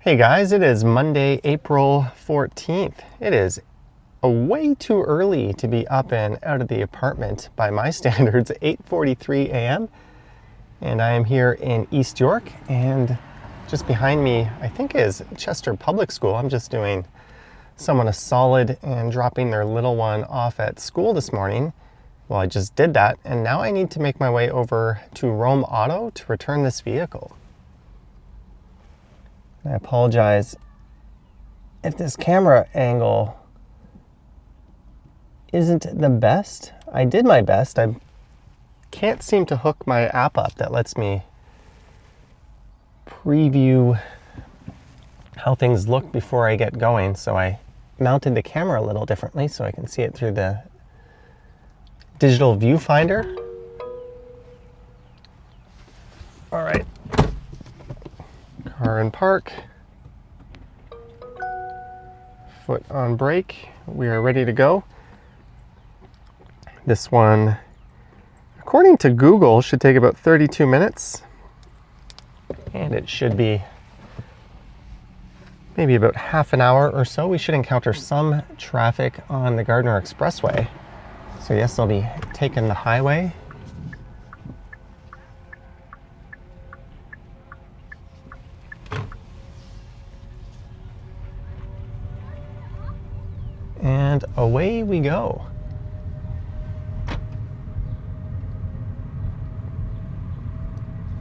Hey guys, it is Monday, April 14th. It is way too early to be up and out of the apartment by my standards, 8:43 a.m. And I am here in East York, and just behind me, I think, is Chester Public School. I'm just doing someone a solid and dropping their little one off at school this morning. Well, I just did that, and now I need to make my way over to Rome Auto to return this vehicle. I apologize if this camera angle isn't the best. I did my best. I can't seem to hook my app up that lets me preview how things look before I get going. So I mounted the camera a little differently so I can see it through the digital viewfinder. All right. Car in park, foot on brake, we are ready to go. This one, according to Google, should take about 32 minutes, and it should be maybe about half an hour or so. We should encounter some traffic on the Gardiner Expressway. So yes, I'll be taking the highway. And away we go.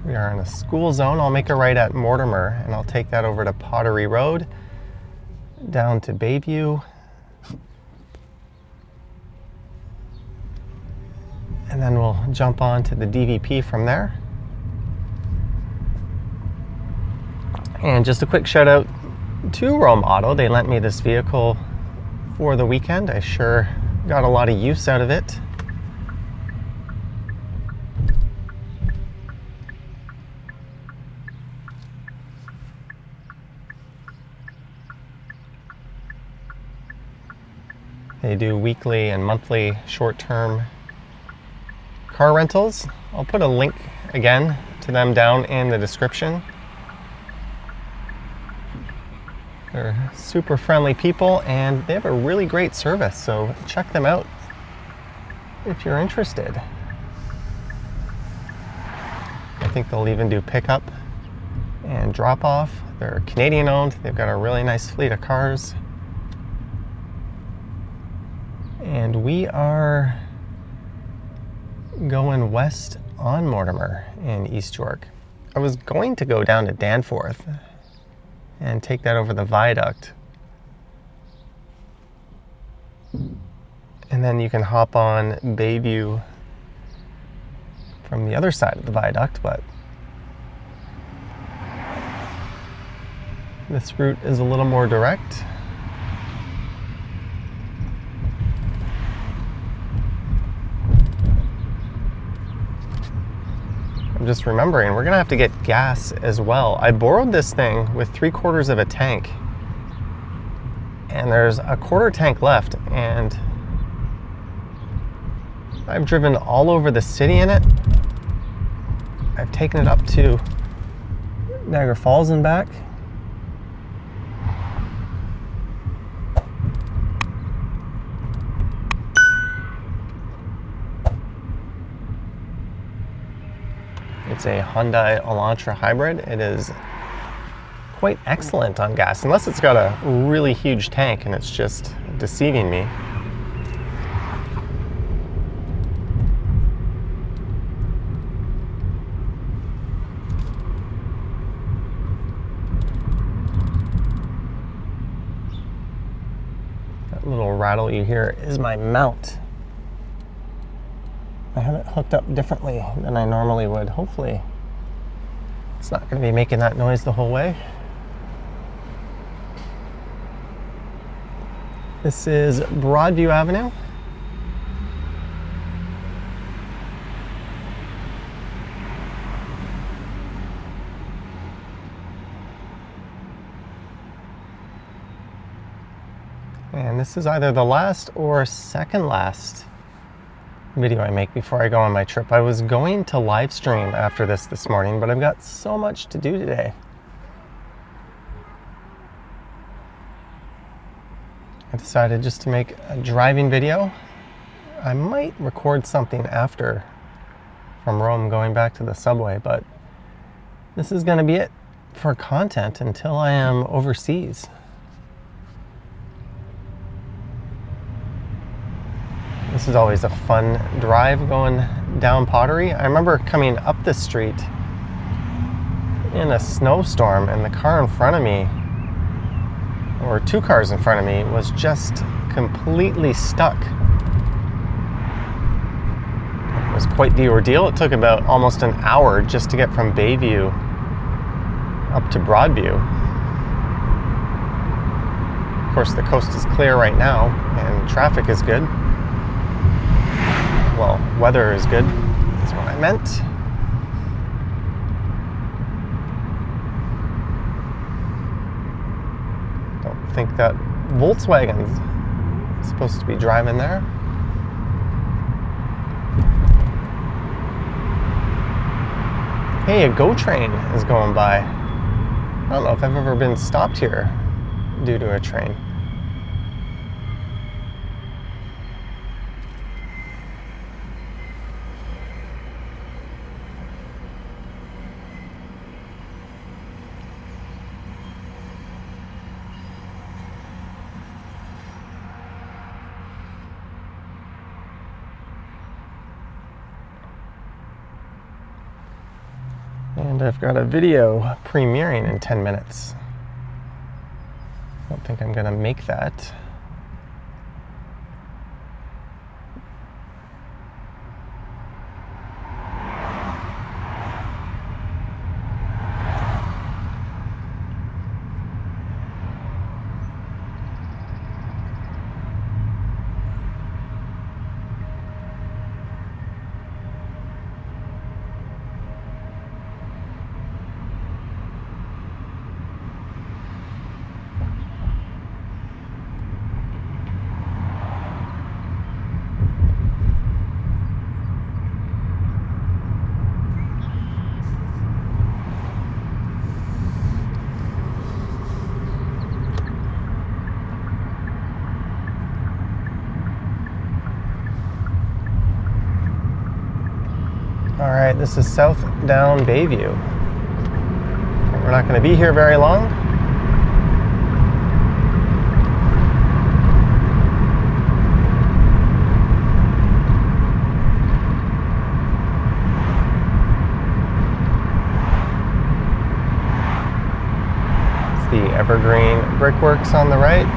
We are in a school zone. I'll make a right at Mortimer, and I'll take that over to Pottery Road, down to Bayview, and then we'll jump on to the DVP from there. And just a quick shout out to Rome Auto. They lent me this vehicle for the weekend. I sure got a lot of use out of it. They do weekly and monthly short-term car rentals. I'll put a link again to them down in the description. They're super friendly people, and they have a really great service, so check them out if you're interested. I think they'll even do pickup and drop off. They're Canadian owned. They've got a really nice fleet of cars. And we are going west on Mortimer in East York. I was going to go down to Danforth and take that over the viaduct. And then you can hop on Bayview from the other side of the viaduct, but this route is a little more direct. I'm just remembering, we're gonna have to get gas as well. I borrowed this thing with 3/4 of a tank, and there's a quarter tank left, and I've driven all over the city in it. I've taken it up to Niagara Falls and back. It's a Hyundai Elantra hybrid. It is quite excellent on gas, unless it's got a really huge tank and it's just deceiving me. That little rattle you hear is my mount. I have it hooked up differently than I normally would. Hopefully it's not going to be making that noise the whole way. This is Broadview Avenue. And this is either the last or second last video I make before I go on my trip. I was going to live stream after this morning, but I've got so much to do today. I decided just to make a driving video. I might record something after from Rome going back to the subway, but this is going to be it for content until I am overseas. This is always a fun drive going down Pottery. I remember coming up the street in a snowstorm and the car in front of me, or two cars in front of me, was just completely stuck. It was quite the ordeal. It took about almost an hour just to get from Bayview up to Broadview. Of course, the coast is clear right now and traffic is good. Well, weather is good, is what I meant. Don't think that Volkswagen's supposed to be driving there. Hey, a GO train is going by. I don't know if I've ever been stopped here due to a train. And I've got a video premiering in 10 minutes. I don't think I'm going to make that. All right, this is South Down Bayview. We're not going to be here very long. It's the Evergreen Brickworks on the right.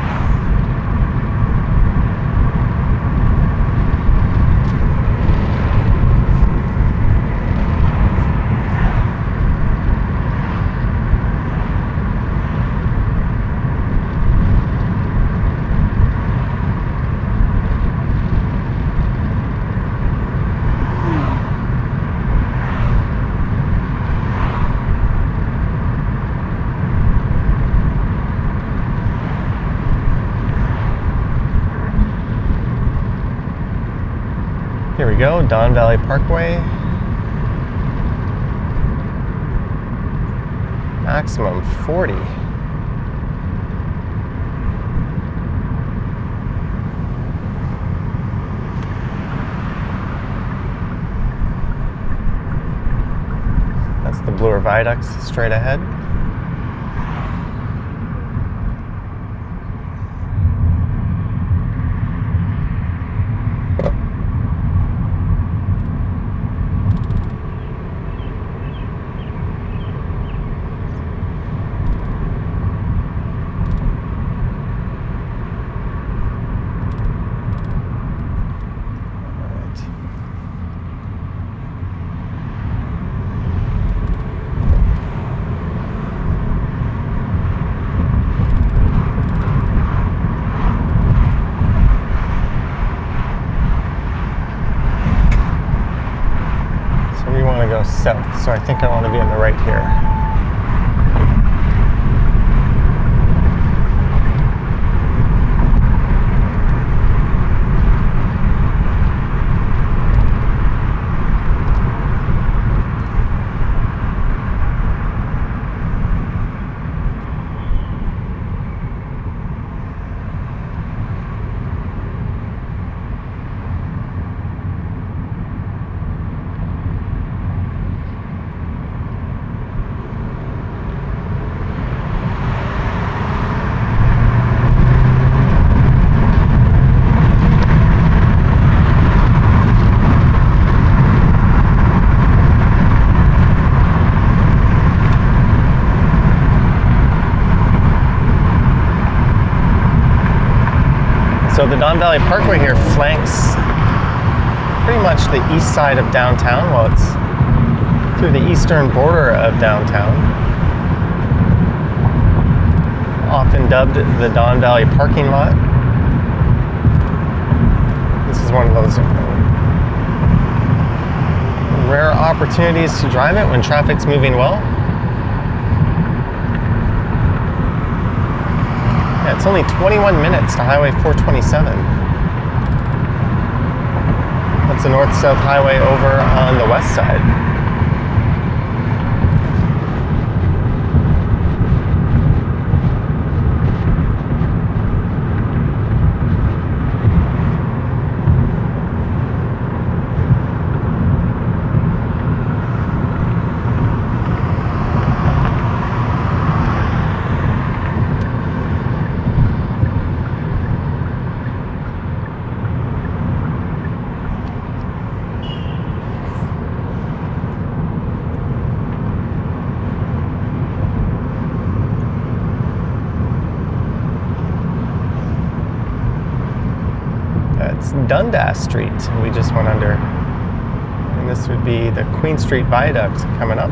Here we go, Don Valley Parkway. Maximum 40. That's the Bloor Viaducts straight ahead. South, so I think I want to be on the right here. So the Don Valley Parkway here flanks pretty much the east side of downtown. Well, it's through the eastern border of downtown. Often dubbed the Don Valley parking lot. This is one of those rare opportunities to drive it when traffic's moving well. Yeah, it's only 21 minutes to Highway 427. That's a north-south highway over on the west side. It's Dundas Street we just went under, and this would be the Queen Street Viaduct coming up.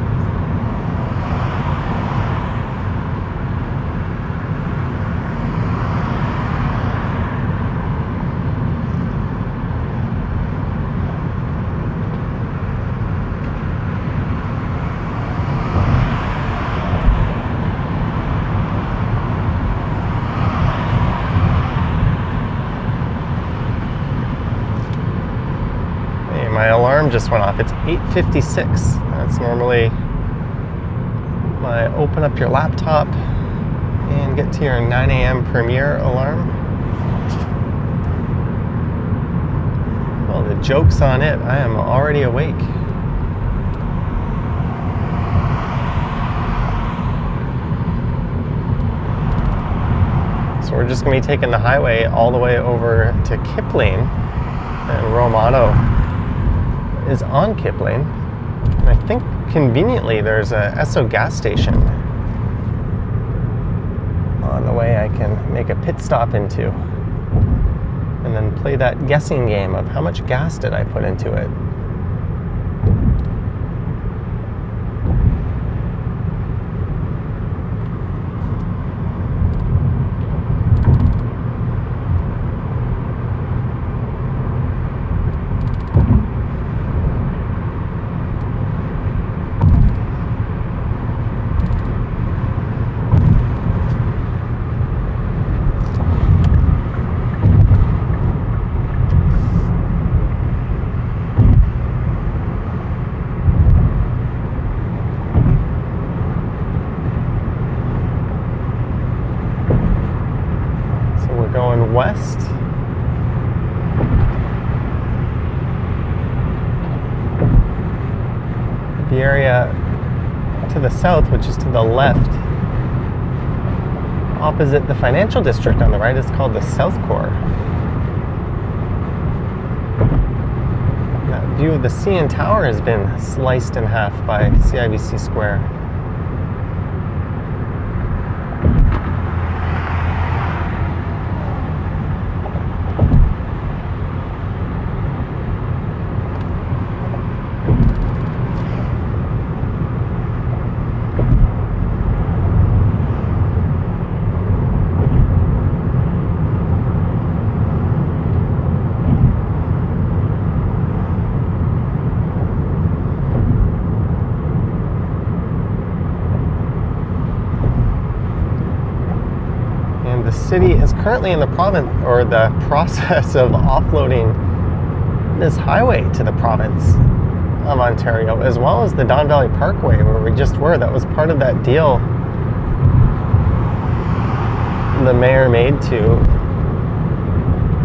My alarm just went off. It's 8:56. That's normally my open up your laptop and get to your 9 a.m. Premiere alarm. Well, the joke's on it. I am already awake. So we're just going to be taking the highway all the way over to Kipling, and Romano is on Kipling, and I think conveniently there's a Esso gas station on the way I can make a pit stop into, and then play that guessing game of how much gas did I put into it. Going west. The area to the south, which is to the left, opposite the financial district on the right, is called the South Core. That view of the CN Tower has been sliced in half by CIBC Square. The city is currently in the process of offloading this highway to the province of Ontario, as well as the Don Valley Parkway where we just were. That was part of that deal the mayor made to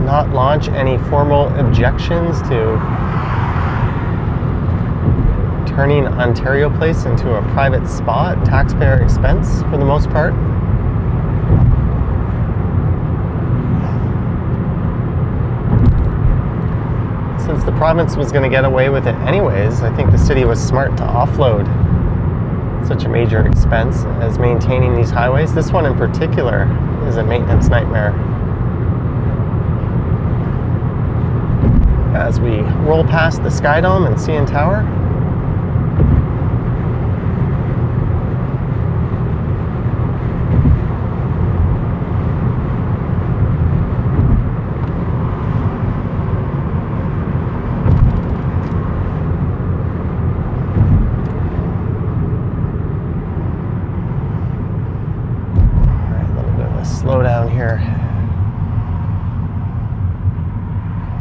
not launch any formal objections to turning Ontario Place into a private spa at taxpayer expense for the most part. Since the province was going to get away with it anyways, I think the city was smart to offload such a major expense as maintaining these highways. This one in particular is a maintenance nightmare. as we roll past the Sky Dome and CN Tower. Slow down here.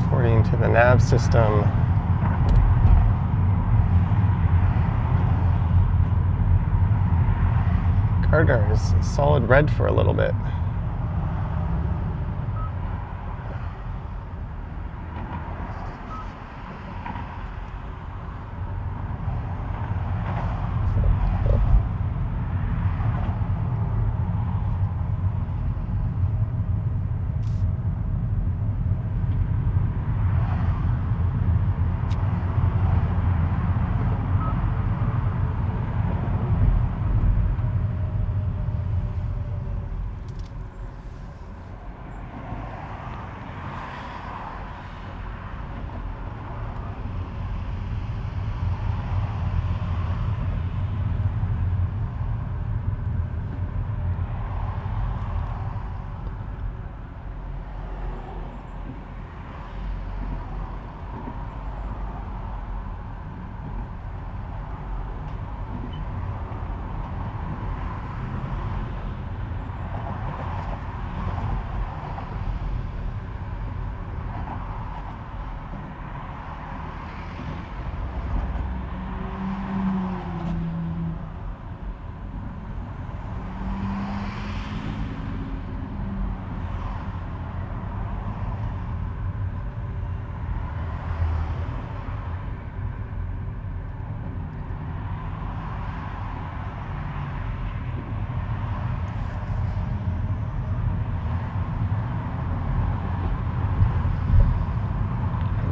According to the nav system, Gardiner is solid red for a little bit.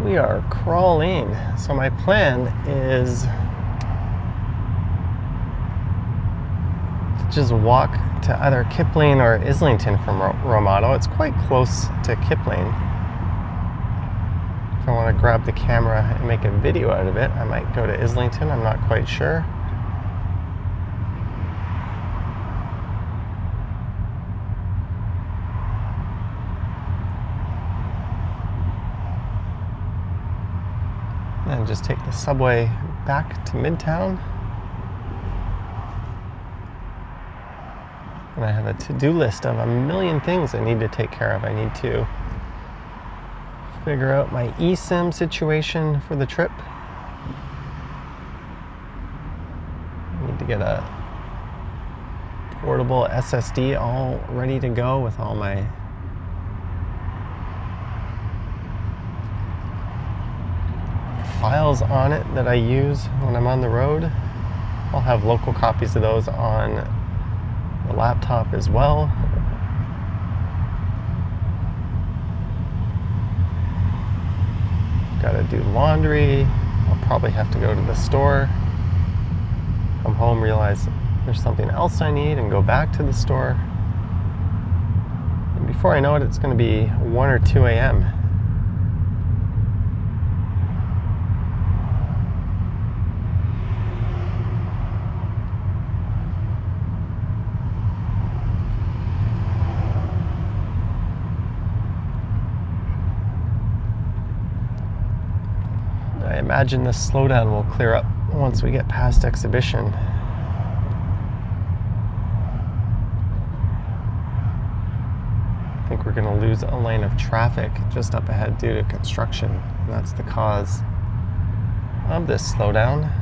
We are crawling. So my plan is to just walk to either Kipling or Islington from Romano. It's quite close to Kipling. If I want to grab the camera and make a video out of it, I might go to Islington. I'm not quite sure. And just take the subway back to Midtown. And I have a to-do list of a million things I need to take care of. I need to figure out my eSIM situation for the trip. I need to get a portable SSD all ready to go with all my files on it that I use when I'm on the road. I'll have local copies of those on the laptop as well. Gotta do laundry. I'll probably have to go to the store, come home, realize there's something else I need, and go back to the store. And before I know it, it's gonna be 1 or 2 a.m. I imagine this slowdown will clear up once we get past Exhibition. I think we're going to lose a lane of traffic just up ahead due to construction. And that's the cause of this slowdown.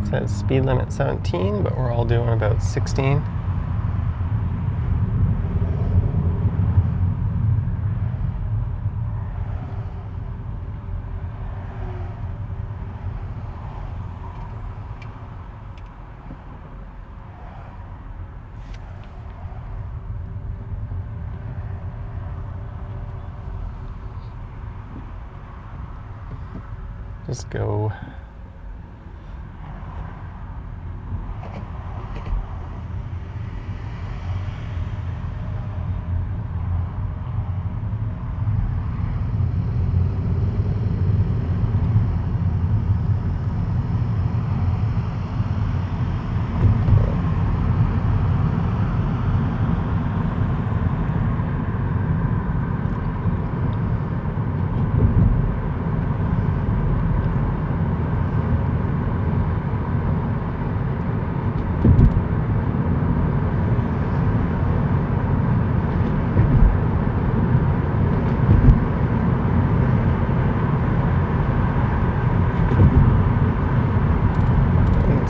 says speed limit 17, but we're all doing about 16. Just go.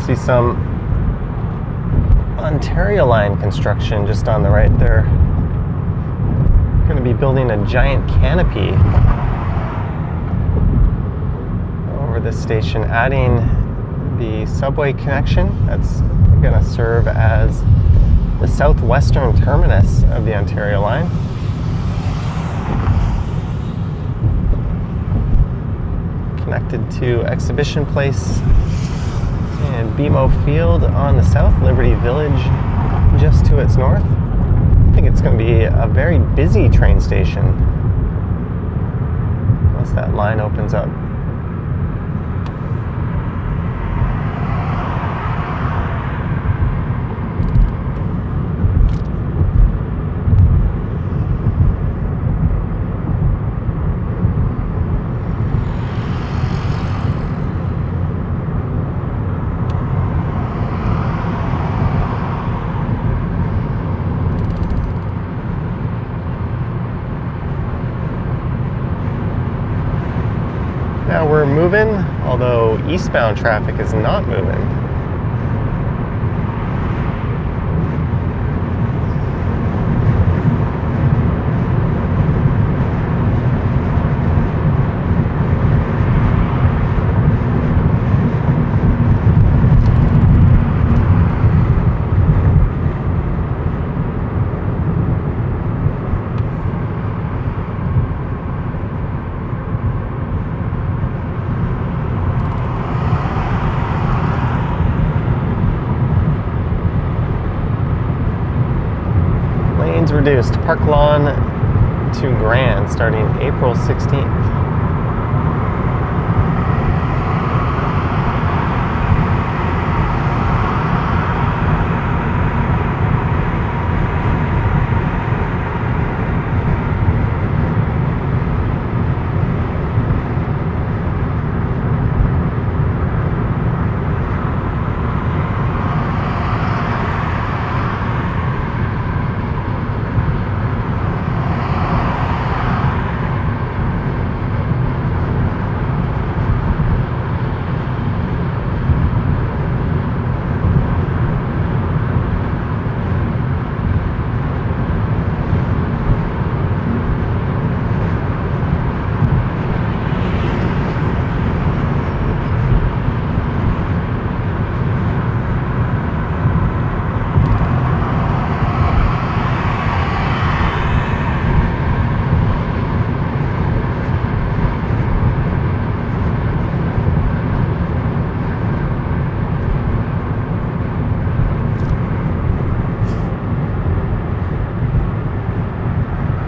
See some Ontario line construction just on the right there. Going to be building a giant canopy over this station, adding the subway connection that's going to serve as the southwestern terminus of the Ontario line. Connected to Exhibition Place and BMO Field on the south, Liberty Village just to its north. I think it's going to be a very busy train station once that line opens up. Now we're moving, although eastbound traffic is not moving. Reduced Park Lawn to Grand starting April 16th.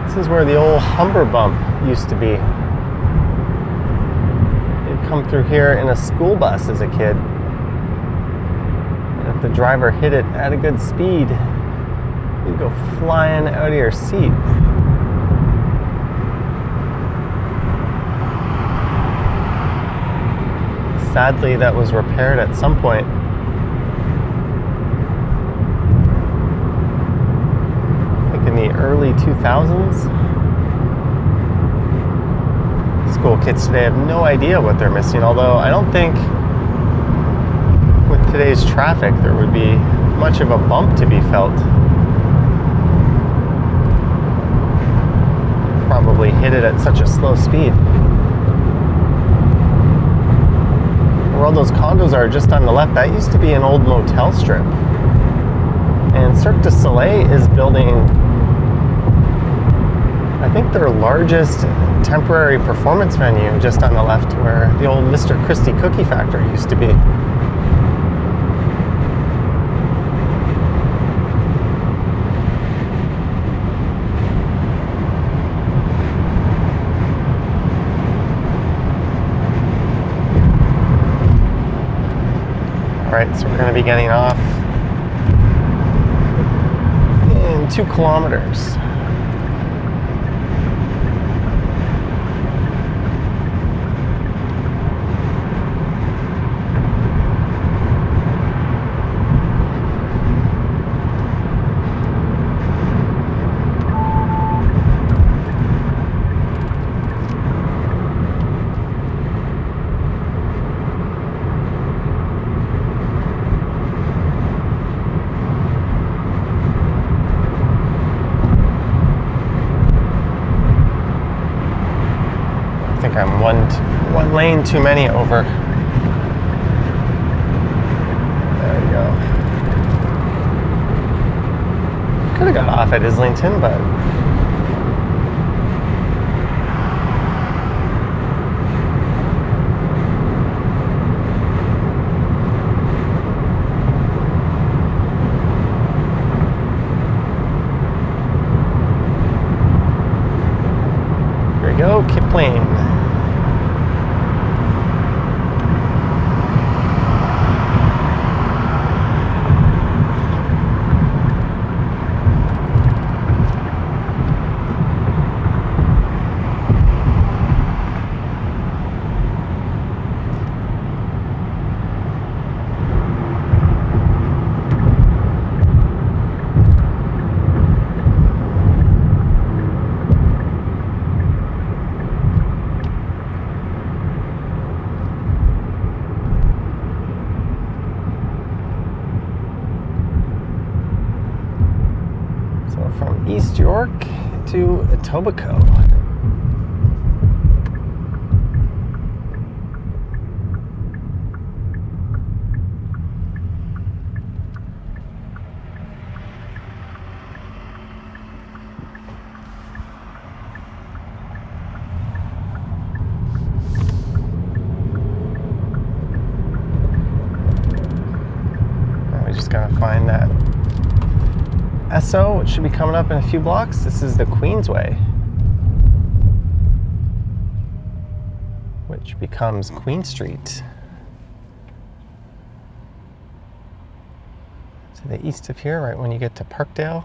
This is where the old Humber bump used to be. You'd come through here in a school bus as a kid. And if the driver hit it at a good speed, you'd go flying out of your seat. Sadly, that was repaired at some point. In the early 2000s. School kids today have no idea what they're missing, although I don't think with today's traffic there would be much of a bump to be felt. Probably hit it at such a slow speed. Where all those condos are just on the left, that used to be an old motel strip. And Cirque du Soleil is building, I think, their largest temporary performance venue just on the left, where the old Mr. Christie cookie factory used to be. Alright, so we're going to be getting off in 2 kilometers. I think I'm one lane too many over. There we go. Could have got off at Islington, but here we go, Kipling. From East York to Etobicoke. Now we just gotta find that Esso, which should be coming up in a few blocks. This is the Queensway, which becomes Queen Street. To the east of here, right when you get to Parkdale.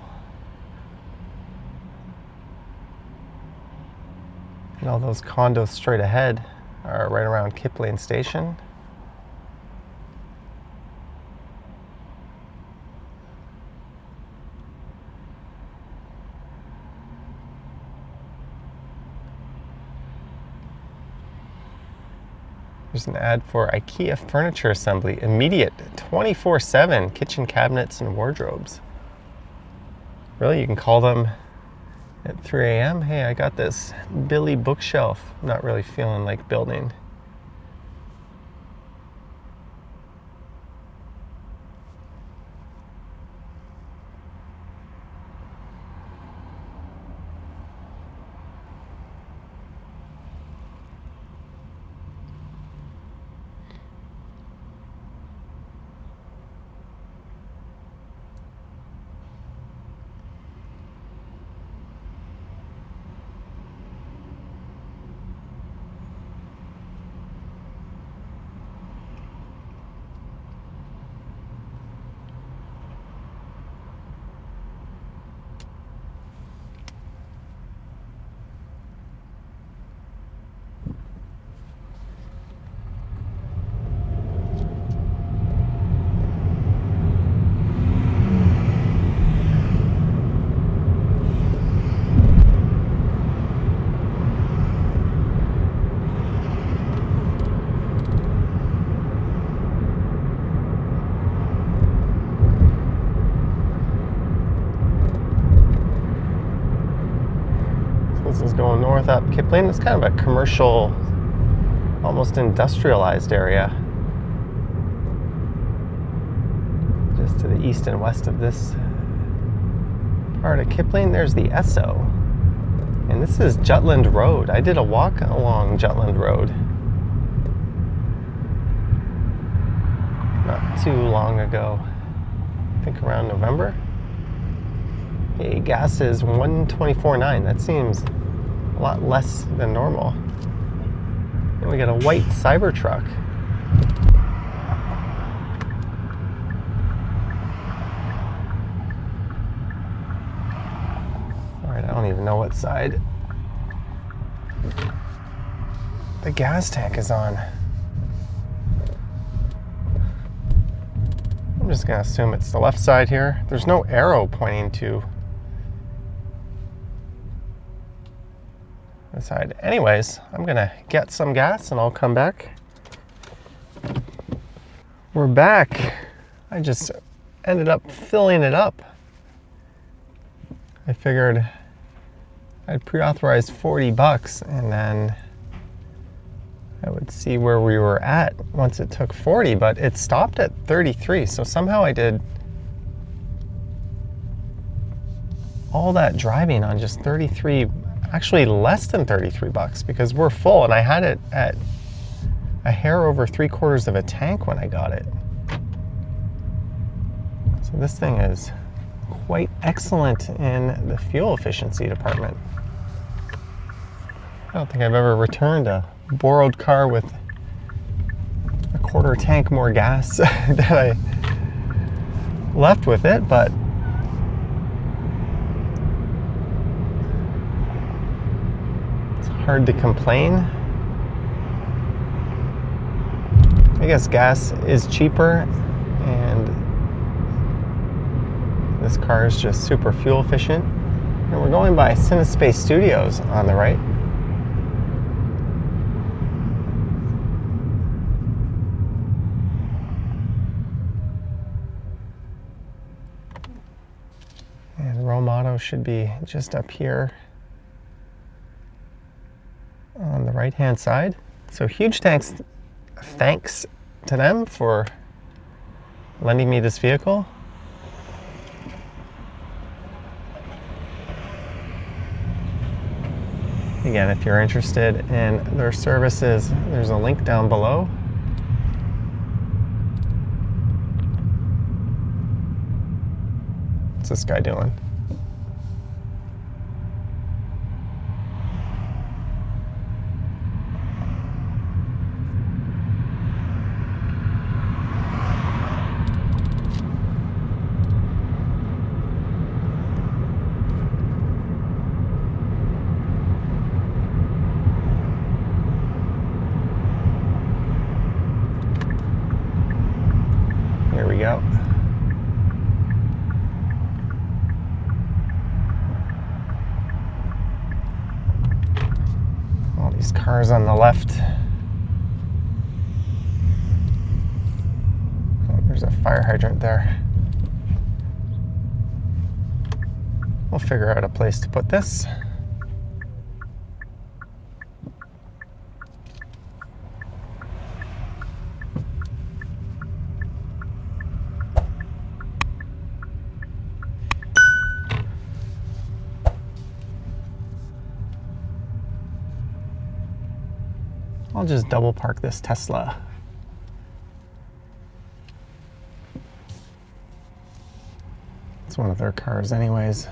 And all those condos straight ahead are right around Kipling Station. There's an ad for IKEA Furniture Assembly, immediate 24/7 kitchen cabinets and wardrobes. Really, you can call them at 3 a.m. Hey, I got this Billy bookshelf. Not really feeling like building. Kipling. It's kind of a commercial, almost industrialized area. Just to the east and west of this part of Kipling, there's the Esso. And this is Jutland Road. I did a walk along Jutland Road not too long ago. I think around November. Okay, gas is 124.9. That seems a lot less than normal. And we got a white Cybertruck. Alright, I don't even know what side the gas tank is on. I'm just going to assume it's the left side here. There's no arrow pointing to the side. Anyways, I'm going to get some gas and I'll come back. We're back. I just ended up filling it up. I figured I'd pre-authorized $40 and then I would see where we were at once it took 40, but it stopped at 33. So somehow I did all that driving on just 33, actually less than $33 because we're full and I had it at a hair over 3/4 of a tank when I got it. So this thing is quite excellent in the fuel efficiency department. I don't think I've ever returned a borrowed car with a 1/4 tank more gas that I left with it, but it's hard to complain. I guess gas is cheaper and this car is just super fuel efficient. And we're going by CineSpace Studios on the right. And Rome Auto should be just up here on the right-hand side. So huge thanks to them for lending me this vehicle. Again, if you're interested in their services, there's a link down below. What's this guy doing? Here we go. All these cars on the left. Oh, there's a fire hydrant there. We'll figure out a place to put this. I'll just double park this Tesla. It's one of their cars anyways.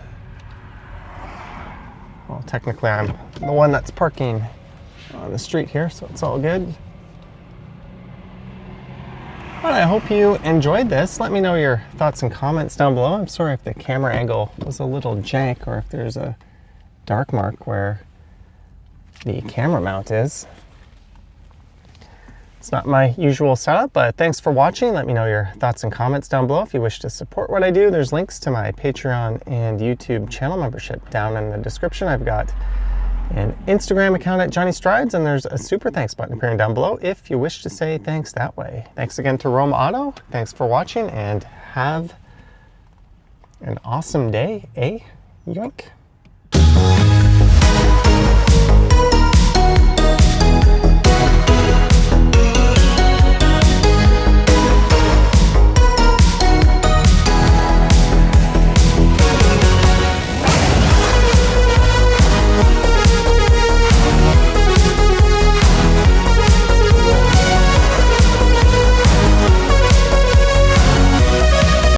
Well, technically I'm the one that's parking on the street here, so it's all good. But I hope you enjoyed this. Let me know your thoughts and comments down below. I'm sorry if the camera angle was a little jank or if there's a dark mark where the camera mount is. It's not my usual setup, but thanks for watching. Let me know your thoughts and comments down below. If you wish to support what I do, there's links to my Patreon and YouTube channel membership down in the description. I've got an Instagram account at Johnny Strides, and there's a super thanks button appearing down below if you wish to say thanks that way. Thanks again to Rome Auto. Thanks for watching, and have an awesome day, eh? Yoink.